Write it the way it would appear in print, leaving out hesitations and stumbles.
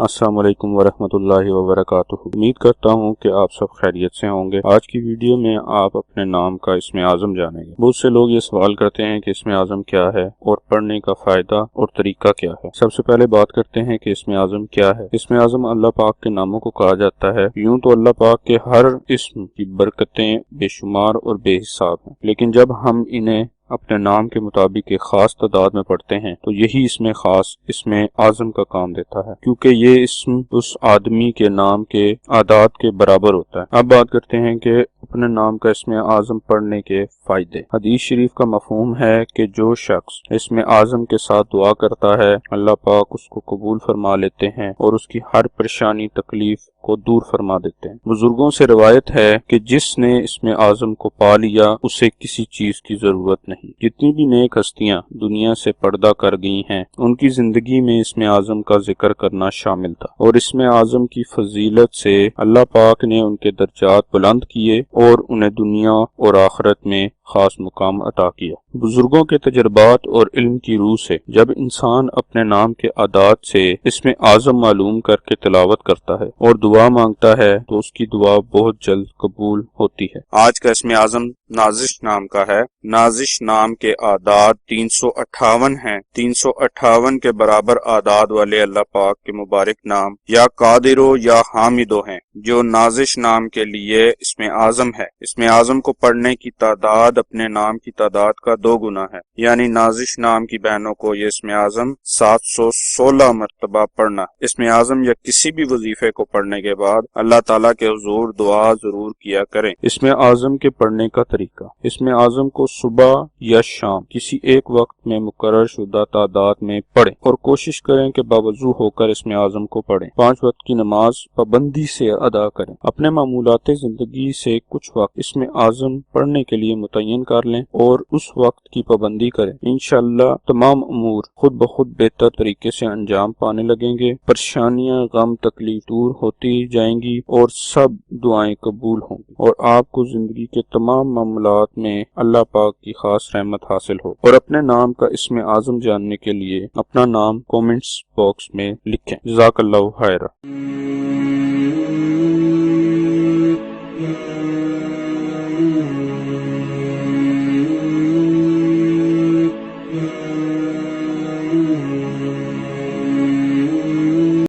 السلام علیکم ورحمۃ اللہ وبرکاتہ۔ امید کرتا ہوں کہ آپ سب خیریت سے ہوں گے۔ آج کی ویڈیو میں آپ اپنے نام کا اسم اعظم جانیں گے۔ بہت سے لوگ یہ سوال کرتے ہیں کہ اسم اعظم کیا ہے اور پڑھنے کا فائدہ اور طریقہ کیا ہے۔ سب سے پہلے بات کرتے ہیں کہ اسم اعظم کیا ہے۔ اسم اعظم اللہ پاک کے ناموں کو کہا جاتا ہے۔ یوں تو اللہ پاک کے ہر اسم کی برکتیں بے شمار اور بے حساب ہیں، لیکن جب ہم انہیں اپنے نام کے مطابق ایک خاص تعداد میں پڑھتے ہیں تو یہی اسم خاص اسم اعظم کا کام دیتا ہے، کیونکہ یہ اسم اس آدمی کے نام کے اعداد کے برابر ہوتا ہے۔ اب بات کرتے ہیں کہ اپنے نام کا اسم اعظم پڑھنے کے فائدے۔ حدیث شریف کا مفہوم ہے کہ جو شخص اسم اعظم کے ساتھ دعا کرتا ہے اللہ پاک اس کو قبول فرما لیتے ہیں اور اس کی ہر پریشانی تکلیف کو دور فرما دیتے ہیں۔ بزرگوں سے روایت ہے کہ جس نے اسم اعظم کو پا لیا اسے کسی چیز کی ضرورت نہیں۔ جتنی بھی نیک ہستیاں دنیا سے پردہ کر گئی ہیں ان کی زندگی میں اسم اعظم کا ذکر کرنا شامل تھا، اور اسم اعظم کی فضیلت سے اللہ پاک نے ان کے درجات بلند کیے اور انہیں دنیا اور آخرت میں خاص مقام عطا کیا۔ بزرگوں کے تجربات اور علم کی روح سے جب انسان اپنے نام کے اعداد سے اسم اعظم معلوم کر کے تلاوت کرتا ہے اور دعا مانگتا ہے تو اس کی دعا بہت جلد قبول ہوتی ہے۔ آج کا اسم اعظم نازش نام کا ہے۔ نازش نام کے اعداد 358 ہیں۔ 358 کے برابر اعداد والے اللہ پاک کے مبارک نام یا قادر یا حامد ہیں، جو نازش نام کے لیے اسم اعظم ہے۔ اسم اعظم کو پڑھنے کی تعداد اپنے نام کی تعداد کا 2 گنا ہے، یعنی نازش نام کی بہنوں کو یہ اسم اعظم 716 مرتبہ پڑھنا۔ اسم اعظم یا کسی بھی وظیفے کو پڑھنے کے بعد اللہ تعالیٰ کے حضور دعا ضرور کیا کریں۔ اسم اعظم کے پڑھنے کا طریقہ۔ اسم اعظم کو صبح یا شام کسی ایک وقت میں مقرر شدہ تعداد میں پڑھیں اور کوشش کریں کہ باوضو ہو کر اسم اعظم کو پڑھیں۔ 5 وقت کی نماز پابندی سے ادا کریں۔ اپنے معمولات زندگی سے کچھ وقت اسم اعظم پڑھنے کے لیے متعین کر لیں اور اس وقت کی پابندی کریں۔ انشاءاللہ تمام امور خود بخود بہتر طریقے سے انجام پانے لگیں گے، پریشانیاں غم تکلیف دور ہوتی جائیں گی اور سب دعائیں قبول ہوں گی، اور آپ کو زندگی کے تمام معاملات میں اللہ پاک کی خاص رحمت حاصل ہو۔ اور اپنے نام کا اسم اعظم جاننے کے لیے اپنا نام کومنٹس باکس میں لکھیں۔ جزاک اللہ خیرہ۔